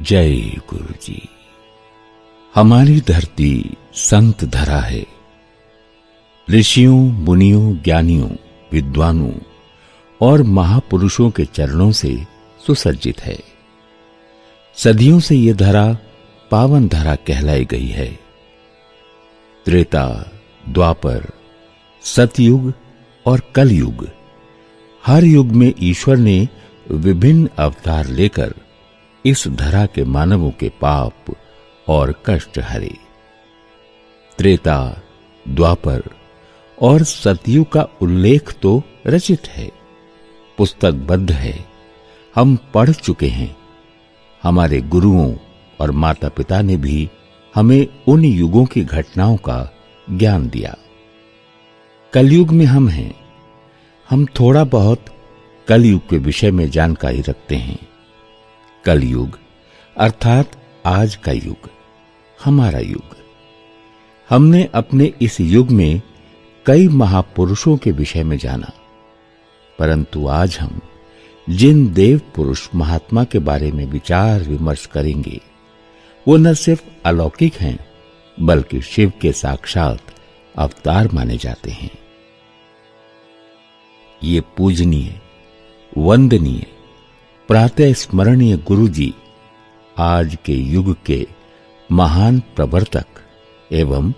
जय गुरु जी। हमारी धरती संत धरा है, ऋषियों, मुनियों, ज्ञानियों, विद्वानों और महापुरुषों के चरणों से सुसज्जित है। सदियों से ये धरा पावन धरा कहलाई गई है। त्रेता, द्वापर, सतयुग और कलयुग, हर युग में ईश्वर ने विभिन्न अवतार लेकर इस धरा के मानवों के पाप और कष्ट हरे। त्रेता, द्वापर और सतयुग का उल्लेख तो रचित है, पुस्तकबद्ध है, हम पढ़ चुके हैं। हमारे गुरुओं और माता पिता ने भी हमें उन युगों की घटनाओं का ज्ञान दिया। कलयुग में हम हैं। हम थोड़ा बहुत कलयुग के विषय में जानकारी रखते हैं। कलयुग अर्थात आज का युग, हमारा युग। हमने अपने इस युग में कई महापुरुषों के विषय में जाना, परंतु आज हम जिन देव पुरुष महात्मा के बारे में विचार विमर्श करेंगे वो न सिर्फ अलौकिक हैं बल्कि शिव के साक्षात अवतार माने जाते हैं। ये पूजनीय, वंदनीय, प्रातः स्मरणीय गुरु जी आज के युग के महान प्रवर्तक एवं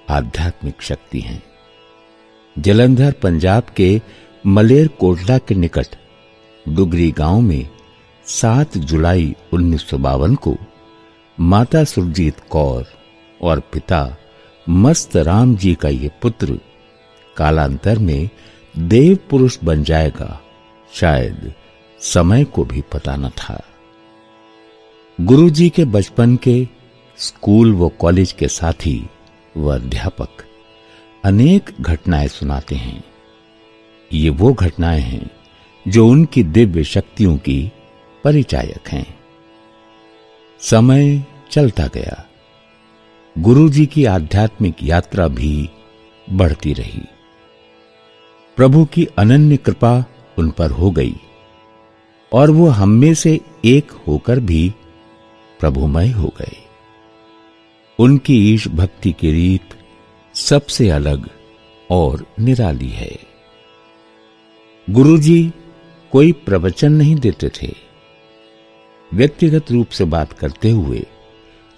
आध्यात्मिक शक्ति हैं। जलंधर पंजाब के मलेर कोटला के निकट डुगरी गांव में 7 जुलाई 1952 को माता सुरजीत कौर और पिता मस्त राम जी का ये पुत्र कालांतर में देव पुरुष बन जाएगा, शायद समय को भी पता न था। गुरु जी के बचपन के स्कूल व कॉलेज के साथी व अध्यापक अनेक घटनाएं सुनाते हैं। ये वो घटनाएं हैं जो उनकी दिव्य शक्तियों की परिचायक हैं। समय चलता गया, गुरु जी की आध्यात्मिक यात्रा भी बढ़ती रही। प्रभु की अनन्य कृपा उन पर हो गई और वो हम में से एक होकर भी प्रभुमय हो गए। उनकी ईश भक्ति की रीत सबसे अलग और निराली है। गुरुजी कोई प्रवचन नहीं देते थे। व्यक्तिगत रूप से बात करते हुए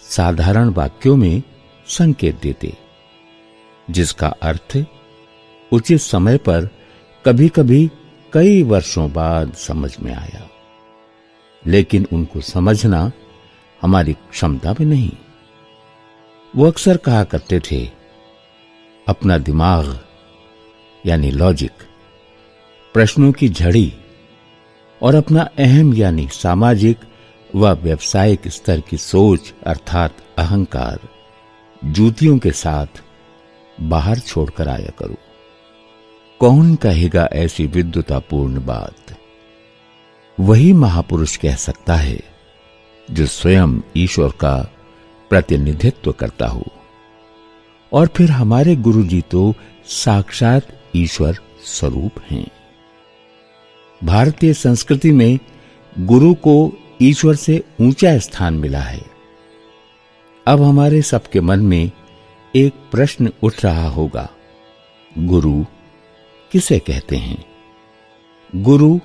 साधारण वाक्यों में संकेत देते, जिसका अर्थ उचित समय पर कभी कभी कई वर्षों बाद समझ में आया, लेकिन उनको समझना हमारी क्षमता में नहीं। वो अक्सर कहा करते थे, अपना दिमाग यानी लॉजिक, प्रश्नों की झड़ी और अपना अहम यानी सामाजिक व व्यवसायिक स्तर की सोच अर्थात अहंकार जूतियों के साथ बाहर छोड़कर आया करो। कौन कहेगा ऐसी विद्वतापूर्ण बात? वही महापुरुष कह सकता है जो स्वयं ईश्वर का प्रतिनिधित्व करता हो। और फिर हमारे गुरु जी तो साक्षात ईश्वर स्वरूप हैं। भारतीय संस्कृति में गुरु को ईश्वर से ऊंचा स्थान मिला है। अब हमारे सबके मन में एक प्रश्न उठ रहा होगा, गुरु किसे कहते हैं? गुरु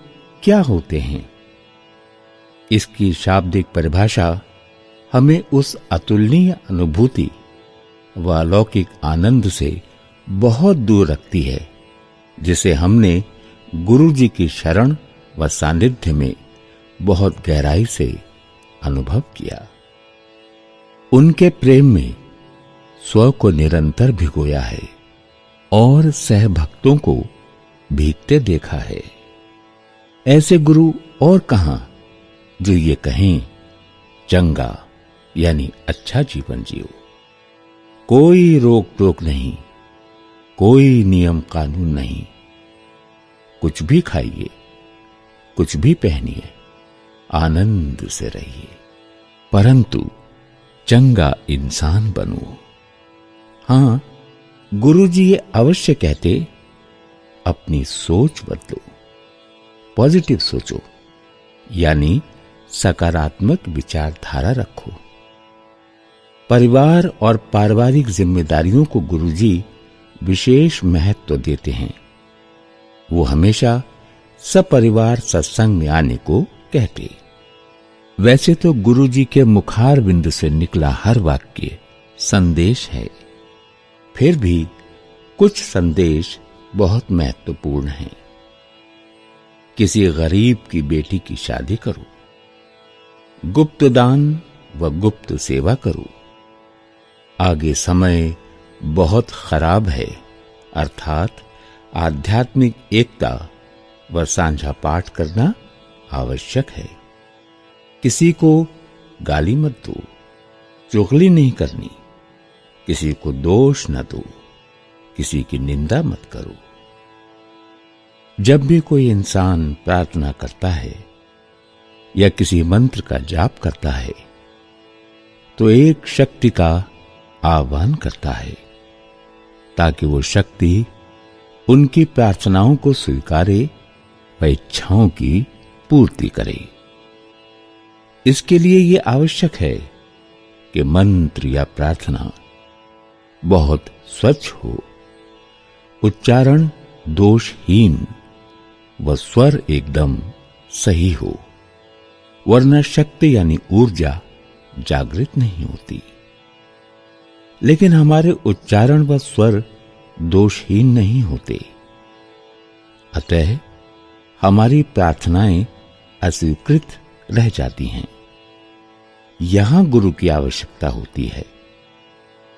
क्या होते हैं? इसकी शाब्दिक परिभाषा हमें उस अतुलनीय अनुभूति व अलौकिक आनंद से बहुत दूर रखती है जिसे हमने गुरु जी की शरण व सानिध्य में बहुत गहराई से अनुभव किया। उनके प्रेम में स्व को निरंतर भिगोया है और सहभक्तों को भीगते देखा है। ऐसे गुरु और कहां जो ये कहें, चंगा यानी अच्छा जीवन जियो, कोई रोक टोक नहीं, कोई नियम कानून नहीं, कुछ भी खाइए, कुछ भी पहनिए, आनंद से रहिए, परंतु चंगा इंसान बनो। हां, गुरुजी ये अवश्य कहते, अपनी सोच बदलो, पॉजिटिव सोचो, यानी सकारात्मक विचारधारा रखो। परिवार और पारिवारिक जिम्मेदारियों को गुरुजी विशेष महत्व देते हैं। वो हमेशा सपरिवार सत्संग में आने को कहते। वैसे तो गुरुजी के मुखार बिंद से निकला हर वाक्य संदेश है, फिर भी कुछ संदेश बहुत महत्वपूर्ण हैं। किसी गरीब की बेटी की शादी करो, गुप्त दान व गुप्त सेवा करो, आगे समय बहुत खराब है, अर्थात आध्यात्मिक एकता व सांझा पाठ करना आवश्यक है। किसी को गाली मत दो, चुगली नहीं करनी, किसी को दोष न दो, किसी की निंदा मत करो। जब भी कोई इंसान प्रार्थना करता है या किसी मंत्र का जाप करता है तो एक शक्ति का आह्वान करता है ताकि वो शक्ति उनकी प्रार्थनाओं को स्वीकारे व इच्छाओं की पूर्ति करे। इसके लिए ये आवश्यक है कि मंत्र या प्रार्थना बहुत स्वच्छ हो, उच्चारण दोषहीन व स्वर एकदम सही हो, वरना शक्ति यानी ऊर्जा जागृत नहीं होती। लेकिन हमारे उच्चारण व स्वर दोषहीन नहीं होते, अतः हमारी प्रार्थनाएं अस्वीकृत रह जाती हैं। यहां गुरु की आवश्यकता होती है।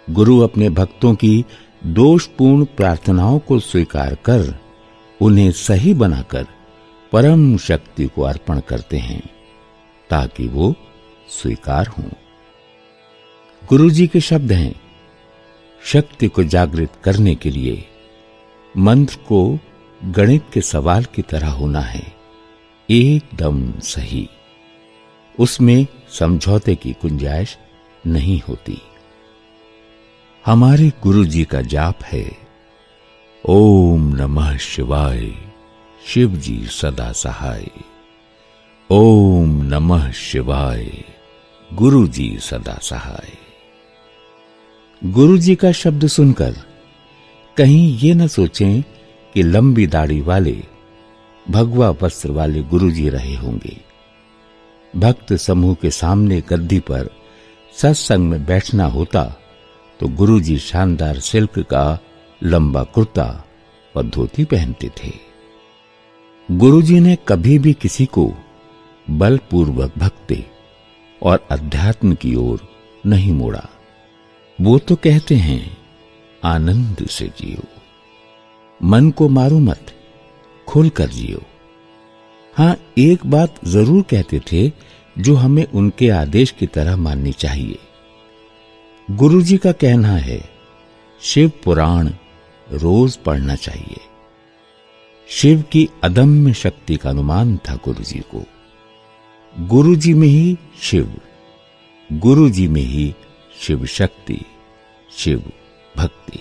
गुरु अपने भक्तों की दोषपूर्ण प्रार्थनाओं को स्वीकार कर उन्हें सही बनाकर परम शक्ति को अर्पण करते हैं ताकि वो स्वीकार हों। गुरु जी के शब्द हैं, शक्ति को जागृत करने के लिए मंत्र को गणित के सवाल की तरह होना है, एकदम सही। उसमें समझौते की गुंजाइश नहीं होती। हमारे गुरु जी का जाप है, ओम नमः शिवाय, शिव जी सदा सहाय। ओम नमः शिवाय, गुरु जी सदा सहाय। गुरु जी का शब्द सुनकर कहीं ये न सोचें कि लंबी दाढ़ी वाले भगवा वस्त्र वाले गुरु जी रहे होंगे। भक्त समूह के सामने गद्दी पर सत्संग में बैठना होता तो गुरु जी शानदार सिल्क का लंबा कुर्ता व धोती पहनते थे। गुरु जी ने कभी भी किसी को बलपूर्वक भक्ति और अध्यात्म की ओर नहीं मोड़ा। वो तो कहते हैं, आनंद से जियो, मन को मारो मत, खुलकर जियो। हां, एक बात जरूर कहते थे जो हमें उनके आदेश की तरह माननी चाहिए। गुरु जी का कहना है, शिव पुराण रोज पढ़ना चाहिए। शिव की अदम्य शक्ति का अनुमान था गुरु जी को। गुरु जी में ही शिव, गुरु जी में ही शिव शक्ति, शिव भक्ति।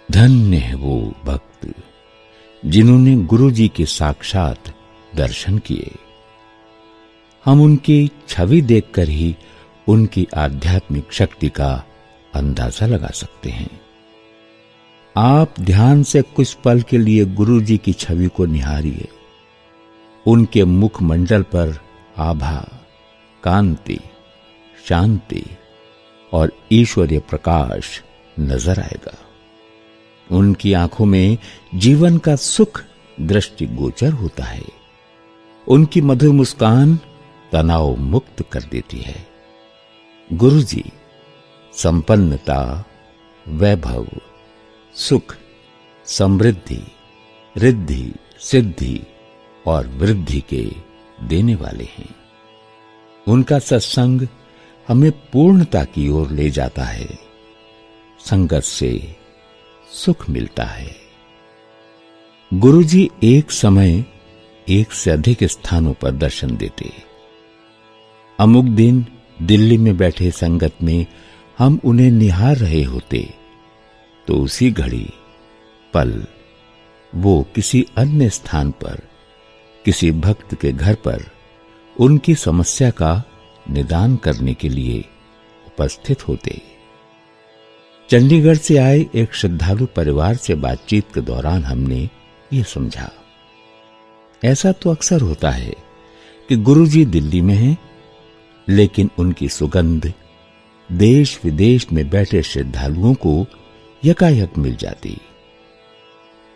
धन्य है वो भक्त जिन्होंने गुरु जी के साक्षात दर्शन किए। हम उनकी छवि देखकर ही उनकी आध्यात्मिक शक्ति का अंदाजा लगा सकते हैं। आप ध्यान से कुछ पल के लिए गुरु जी की छवि को निहारिए। उनके मुखमंडल पर आभा, कांति, शांति और ईश्वरीय प्रकाश नजर आएगा। उनकी आंखों में जीवन का सुख दृष्टिगोचर होता है। उनकी मधुर मुस्कान तनाव मुक्त कर देती है। गुरु जी संपन्नता, वैभव, सुख, समृद्धि, रिद्धि, सिद्धि और वृद्धि के देने वाले हैं। उनका सत्संग हमें पूर्णता की ओर ले जाता है। संगत से सुख मिलता है। गुरुजी एक समय एक से अधिक स्थानों पर दर्शन देते। अमुक दिन दिल्ली में बैठे संगत में हम उन्हें निहार रहे होते तो उसी घड़ी पल वो किसी अन्य स्थान पर किसी भक्त के घर पर उनकी समस्या का निदान करने के लिए उपस्थित होते। चंडीगढ़ से आए एक श्रद्धालु परिवार से बातचीत के दौरान हमने ये समझा, ऐसा तो अक्सर होता है कि गुरुजी दिल्ली में हैं, लेकिन उनकी सुगंध देश विदेश में बैठे श्रद्धालुओं को यकायक मिल जाती।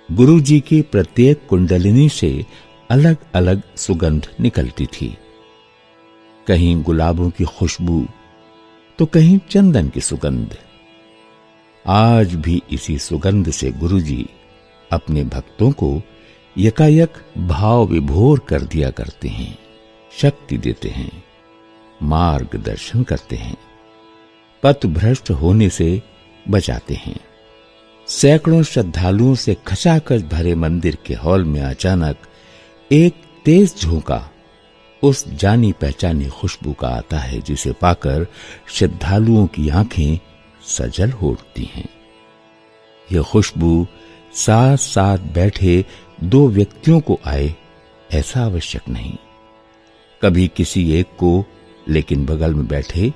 गुरुजी की प्रत्येक कुंडलिनी से अलग अलग सुगंध निकलती थी, कहीं गुलाबों की खुशबू तो कहीं चंदन की सुगंध। आज भी इसी सुगंध से गुरुजी अपने भक्तों को यकायक भाव विभोर कर दिया करते हैं, शक्ति देते हैं, मार्गदर्शन करते हैं, पथ भ्रष्ट होने से बचाते हैं। सैकड़ों श्रद्धालुओं से खचाखच भरे मंदिर के हॉल में अचानक एक तेज झोंका उस जानी पहचानी खुशबू का आता है, जिसे पाकर श्रद्धालुओं की आंखें सजल हो उठती हैं। यह खुशबू साथ साथ बैठे दो व्यक्तियों को आए ऐसा आवश्यक नहीं, कभी किसी एक को, लेकिन बगल में बैठे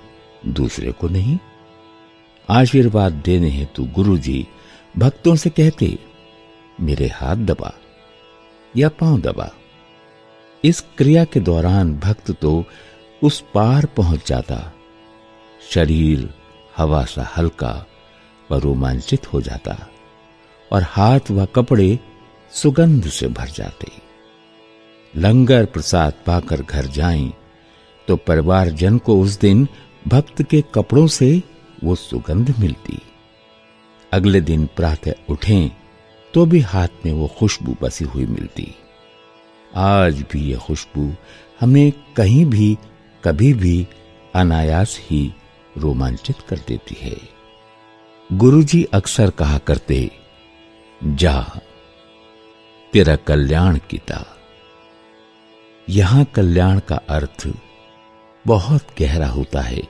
दूसरे को नहीं। आशीर्वाद देने हेतु गुरुजी भक्तों से कहते, मेरे हाथ दबा या पांव दबा। इस क्रिया के दौरान भक्त तो उस पार पहुंच जाता, शरीर हवा सा हल्का व रोमांचित हो जाता और हाथ व कपड़े सुगंध से भर जाते। लंगर प्रसाद पाकर घर जाएं तो परिवारजन को उस दिन भक्त के कपड़ों से वो सुगंध मिलती। अगले दिन प्रातः उठें तो भी हाथ में वो खुशबू बसी हुई मिलती। आज भी यह खुशबू हमें कहीं भी कभी भी अनायास ही रोमांचित कर देती है। गुरुजी अक्सर कहा करते, जा तेरा कल्याण कीता। यहां कल्याण का अर्थ बहुत गहरा होता है,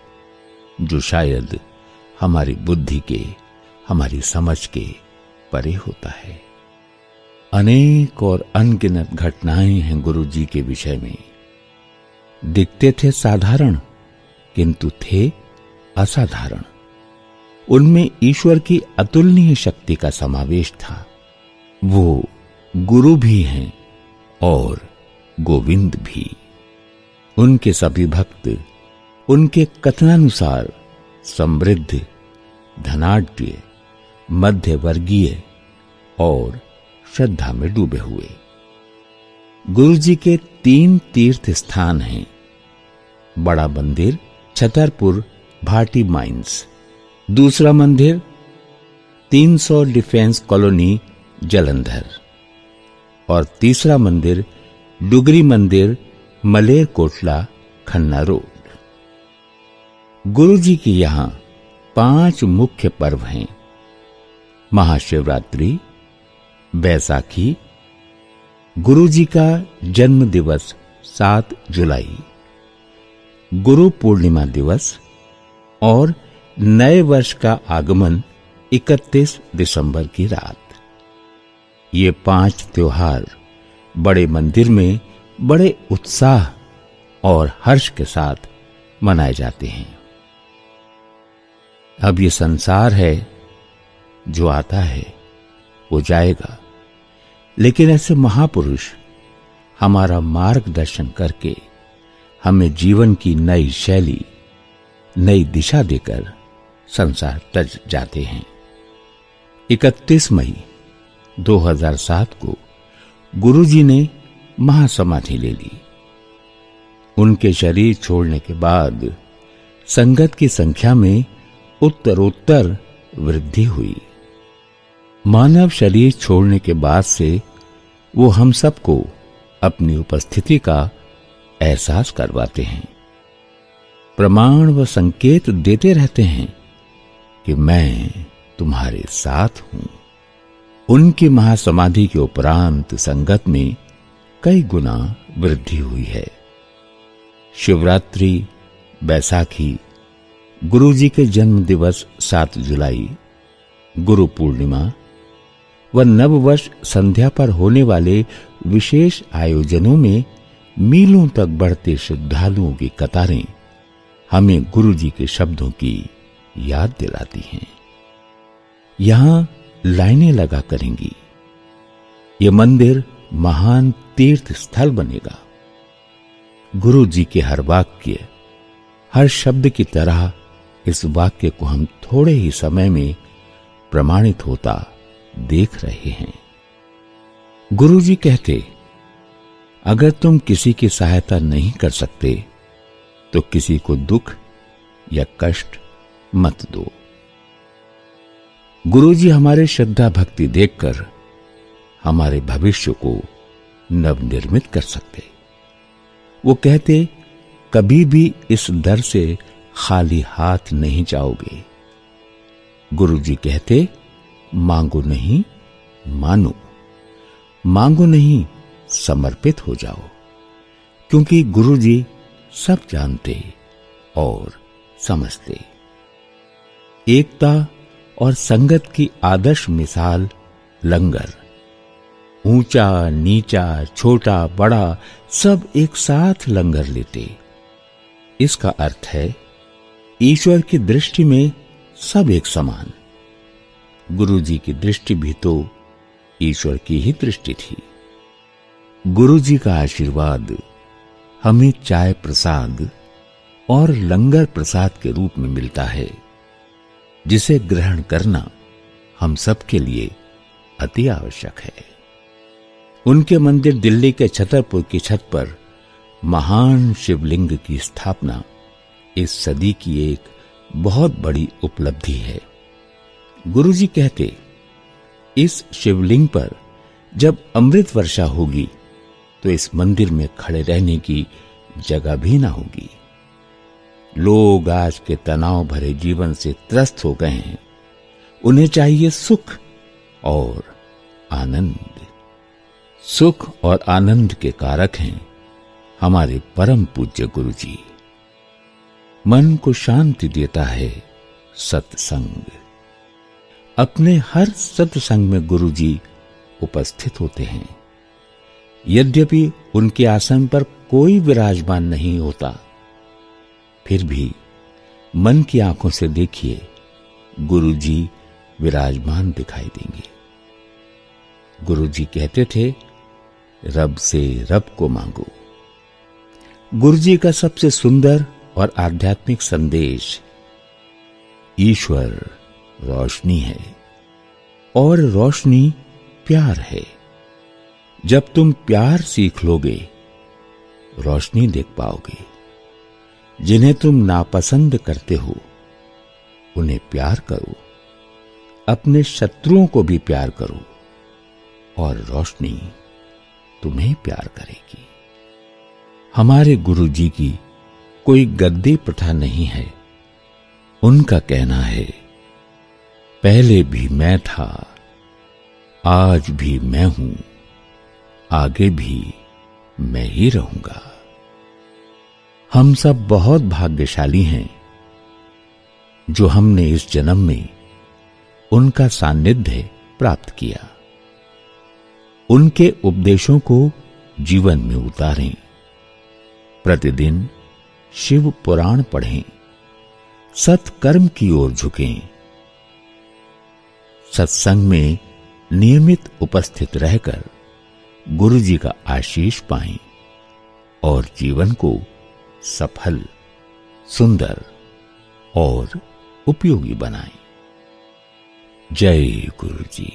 जो शायद हमारी बुद्धि के, हमारी समझ के परे होता है। अनेक और अनगिनत घटनाएं हैं गुरुजी के विषय में। दिखते थे साधारण, किंतु थे असाधारण। उनमें ईश्वर की अतुलनीय शक्ति का समावेश था। वो गुरु भी हैं और गोविंद भी। उनके सभी भक्त उनके कथनानुसार समृद्ध, धनाढ्य, मध्यवर्गीय और श्रद्धा में डूबे हुए। गुरुजी के 3 तीर्थ स्थान हैं। बड़ा मंदिर छतरपुर भाटी माइंस, दूसरा मंदिर 300 डिफेंस कॉलोनी जलंधर और तीसरा मंदिर डुगरी मंदिर मलेर कोटला खन्ना रोड। गुरुजी के यहां 5 मुख्य पर्व हैं। महाशिवरात्रि, बैसाखी, गुरुजी का जन्म दिवस 7 जुलाई, गुरु पूर्णिमा दिवस और नए वर्ष का आगमन 31 दिसंबर की रात। ये 5 त्योहार बड़े मंदिर में बड़े उत्साह और हर्ष के साथ मनाए जाते हैं। अब ये संसार है, जो आता है वो जाएगा, लेकिन ऐसे महापुरुष हमारा मार्गदर्शन करके हमें जीवन की नई शैली, नई दिशा देकर संसार तज जाते हैं। 31 मई 2007 को गुरुजी ने महासमाधि ले ली। उनके शरीर छोड़ने के बाद संगत की संख्या में उत्तरोत्तर वृद्धि हुई। मानव शरीर छोड़ने के बाद से वो हम सबको अपनी उपस्थिति का एहसास करवाते हैं, प्रमाण व संकेत देते रहते हैं कि मैं तुम्हारे साथ हूं। उनकी महासमाधि के उपरांत संगत में कई गुना वृद्धि हुई है। शिवरात्रि, बैसाखी, गुरुजी के जन्म दिवस 7 जुलाई, गुरु पूर्णिमा व नववर्ष संध्या पर होने वाले विशेष आयोजनों में मीलों तक बढ़ते श्रद्धालुओं की कतारें हमें गुरु जी के शब्दों की याद दिलाती हैं। यहां लाइनें लगा करेंगी। ये मंदिर महान तीर्थ स्थल बनेगा। गुरु जी के हर वाक्य, हर शब्द की तरह इस वाक्य को हम थोड़े ही समय में प्रमाणित होता देख रहे हैं। गुरु जी कहते, अगर तुम किसी की सहायता नहीं कर सकते तो किसी को दुख या कष्ट मत दो। गुरु जी हमारे श्रद्धा भक्ति देखकर हमारे भविष्य को नवनिर्मित कर सकते। वो कहते, कभी भी इस दर से खाली हाथ नहीं जाओगे। गुरु जी कहते, मांगो नहीं मानो, मांगो नहीं समर्पित हो जाओ, क्योंकि गुरु जी सब जानते और समझते। एकता और संगत की आदर्श मिसाल लंगर। ऊंचा नीचा, छोटा बड़ा सब एक साथ लंगर लेते। इसका अर्थ है ईश्वर की दृष्टि में सब एक समान। गुरु जी की दृष्टि भी तो ईश्वर की ही दृष्टि थी। गुरु जी का आशीर्वाद हमें चाय प्रसाद और लंगर प्रसाद के रूप में मिलता है, जिसे ग्रहण करना हम सबके लिए अति आवश्यक है। उनके मंदिर दिल्ली के छतरपुर की छत पर महान शिवलिंग की स्थापना इस सदी की एक बहुत बड़ी उपलब्धि है। गुरुजी कहते, इस शिवलिंग पर जब अमृत वर्षा होगी तो इस मंदिर में खड़े रहने की जगह भी ना होगी। लोग आज के तनाव भरे जीवन से त्रस्त हो गए हैं। उन्हें चाहिए सुख और आनंद। सुख और आनंद के कारक हैं हमारे परम पूज्य गुरु जी। मन को शांति देता है सत्संग। अपने हर सत्संग में गुरु जी उपस्थित होते हैं। यद्यपि उनके आसन पर कोई विराजमान नहीं होता, फिर भी मन की आंखों से देखिए, गुरु जी विराजमान दिखाई देंगे। गुरु जी कहते थे, रब से रब को मांगो। गुरु जी का सबसे सुंदर और आध्यात्मिक संदेश, ईश्वर रोशनी है और रोशनी प्यार है। जब तुम प्यार सीख लोगे, रोशनी देख पाओगे। जिन्हें तुम नापसंद करते हो, उन्हें प्यार करो। अपने शत्रुओं को भी प्यार करो और रोशनी तुम्हें प्यार करेगी। हमारे गुरु जी की कोई गद्दी प्रथा नहीं है। उनका कहना है, पहले भी मैं था, आज भी मैं हूं, आगे भी मैं ही रहूंगा। हम सब बहुत भाग्यशाली हैं जो हमने इस जन्म में उनका सानिध्य प्राप्त किया। उनके उपदेशों को जीवन में उतारें। प्रतिदिन शिव पुराण पढ़ें, सत्कर्म की ओर झुकें। सत्संग में नियमित उपस्थित रहकर गुरु जी का आशीष पाएं और जीवन को सफल, सुंदर और उपयोगी बनाएं। जय गुरु जी।